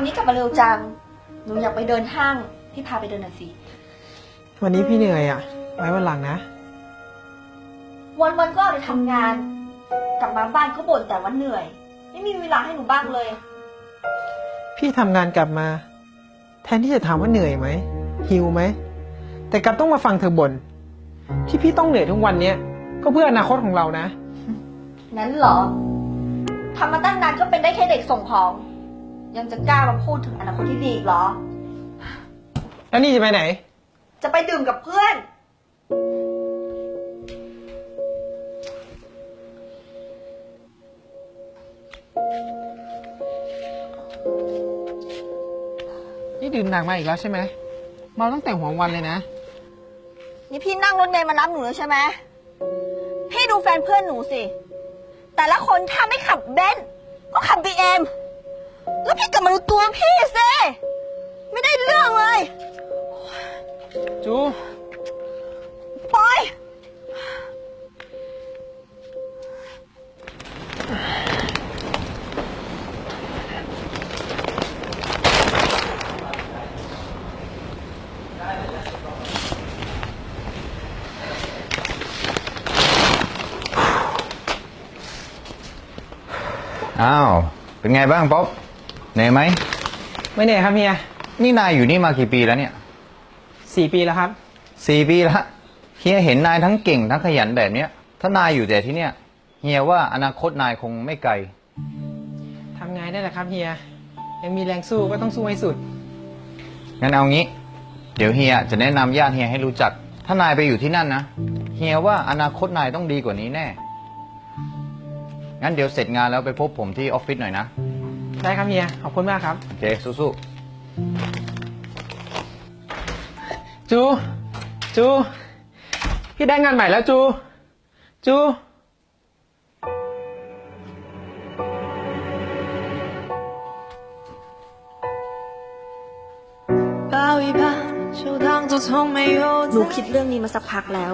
วันนี้กลับมาเร็วจังหนูอยากไปเดินห้างพี่พาไปเดินหน่อยสิวันนี้พี่เหนื่อยอ่ะไว้วันหลังนะวันก็ไปทำงานกลับมาบ้านก็บ่นแต่ว่าเหนื่อยไม่มีเวลาให้หนูบ้างเลยพี่ทำงานกลับมาแทนที่จะถามว่าเหนื่อยไหมหิวไหมแต่กลับต้องมาฟังเธอบ่นที่พี่ต้องเหนื่อยทุกวันเนี้ยก็เพื่ออนาคตของเรานะนั้นเหรอทำมาตั้งนานก็เป็นได้แค่เด็กส่งของยังจะกล้ามาพูดถึงอนาคตที่ดีอีกเหรอแล้วนี่จะไปไหนจะไปดื่มกับเพื่อนนี่ดื่มหนักมาอีกแล้วใช่ไหมเมาตั้งแต่หัววันเลยนะนี่พี่นั่งรถเมล์มารับหนูแล้วใช่ไหมพี่ดูแฟนเพื่อนหนูสิแต่ละคนถ้าไม่ขับเบนซ์ก็ขับบีเอ็มแล้วพี่กลับมาดูตัวพี่สิไม่ได้เรื่องเลยจูปล่อยอ้าวเป็นไงบ้างป๊อปเหนื่อยไหมไม่เหนื่อยครับเฮียนี่นายอยู่นี่มากี่ปีแล้วเนี่ย4 ปีแล้วครับ4 ปีแล้วเฮียเห็นนายทั้งเก่งทั้งขยันแบบเนี้ยถ้านายอยู่แต่ที่เนี่ยเฮียว่าอนาคตนายคงไม่ไกลทำไงได้แหละครับเฮียยังมีแรงสู้ก็ต้องสู้ให้สุดงั้นเอางี้เดี๋ยวเฮียจะแนะนำญาติเฮียให้รู้จักถ้านายไปอยู่ที่นั่นนะเฮียว่าอนาคตนายต้องดีกว่านี้แน่งั้นเดี๋ยวเสร็จงานแล้วไปพบผมที่ออฟฟิศหน่อยนะได้ครับเฮียขอบคุณมากครับโอเคสู้ๆจูพี่ได้งานใหม่แล้วจูหนูคิดเรื่องนี้มาสักพักแล้ว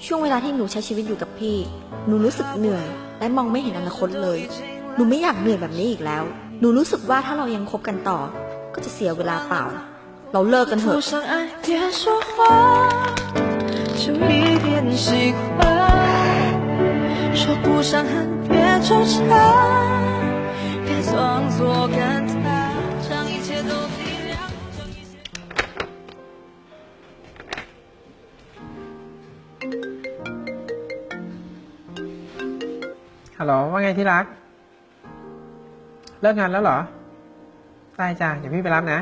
ช่วงเวลาที่หนูใช้ชีวิตอยู่กับพี่หนูรู้สึกเหนื่อยและมองไม่เห็นอนาคตเลยหนูไม่อยากเหนื่อยแบบนี้อีกแล้วหนูรู้สึกว่าถ้าเรายังคบกันต่อก็จะเสียเวลาเปล่าเราเลิกกันเถอะฮัลโหลว่าไงที่รักเลิกงานแล้วเหรอได้จ้ะเดี๋ยวพี่ไปรับนะ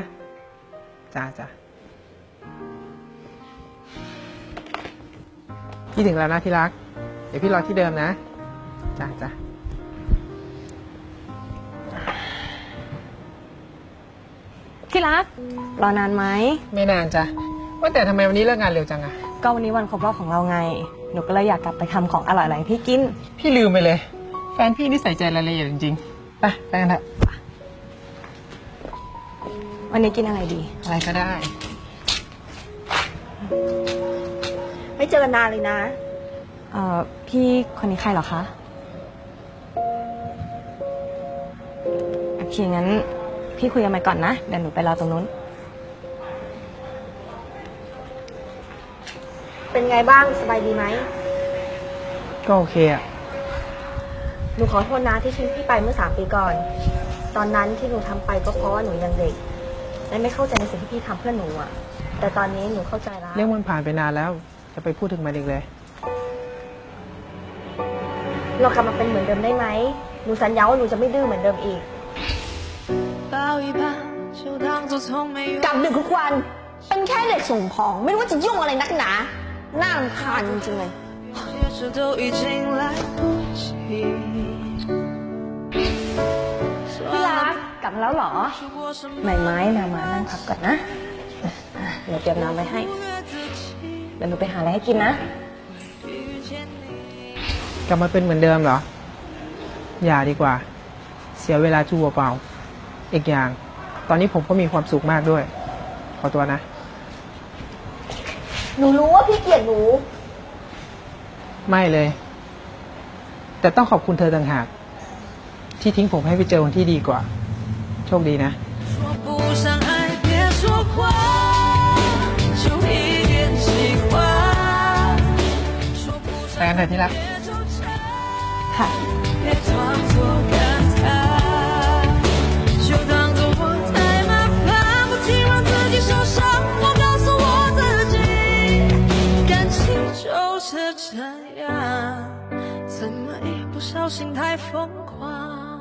จ้าพี่ถึงแล้วนะที่รักเดี๋ยวพี่รอที่เดิมนะจ้าที่รักรอนานไหมไม่นานจ้ะว่าแต่ทำไมวันนี้เลิกงานเร็วจังอะก็วันนี้วันครบรอบของเราไงหนูก็เลยอยากกลับไปทำของอร่อยๆให้พี่กินพี่ลืมไปเลยแฟนพี่นี่ใส่ใจรายละเอียดจริงๆไปกันเถอะวันนี้กินอะไรดีอะไรก็ได้ไม่เจอกันนานเลยนะพี่คนนี้ใครเหรอคะโอเคงั้นพี่คุยกันไปก่อนนะเดี๋ยวหนูไปรอตรงนู้นเป็นไงบ้างสบายดีไหมก็โอเคอะหนูขอโทษนะที่ทิ้งพี่ไปเมื่อ3 ปีก่อนตอนนั้นที่หนูทำไปก็เพราะว่าหนูยังเด็กและไม่เข้าใจในสิ่งที่พี่ทำเพื่อหนูอ่ะแต่ตอนนี้หนูเข้าใจแล้วเรื่องมันผ่านไปนานแล้วจะไปพูดถึงมันอีกเลยเรากลับมาเป็นเหมือนเดิมได้ไหมหนูสัญญาว่าหนูจะไม่ดื้อเหมือนเดิมอีกกลับดึกทุกวันเป็นแค่เด็กส่งของไม่รู้ว่าจะยุ่งอะไรนักหนาน่ารำคาญจริงๆเลยพี่รักกลับมาแล้วเหรอใหม่ไม้มานั่งพักก่อนนะเดี๋ยวเตรียมน้ำไว้ให้เดี๋ยวหนูไปหาอะไรให้กินนะกลับมาเป็นเหมือนเดิมเหรออย่าดีกว่าเสียเวลาจูเปล่าอีกอย่างตอนนี้ผมก็มีความสุขมากด้วยขอตัวนะหนูรู้ว่าพี่เกลียดหนูไม่เลยแต่ ต้องขอบคุณเธอต่างหากที่ทิ้งผมให้ไปเจอคนที่ดีกว่าโชคดีนะ说不上爱，别说谎，就一点喜欢。说不上 ไปกันเถอะที่รัก 别纠缠， ค่ะ 别装作感叹，就当作我太麻烦，不停让自己受伤。我告诉我自己，感情就是这样，怎么一不小心太疯狂。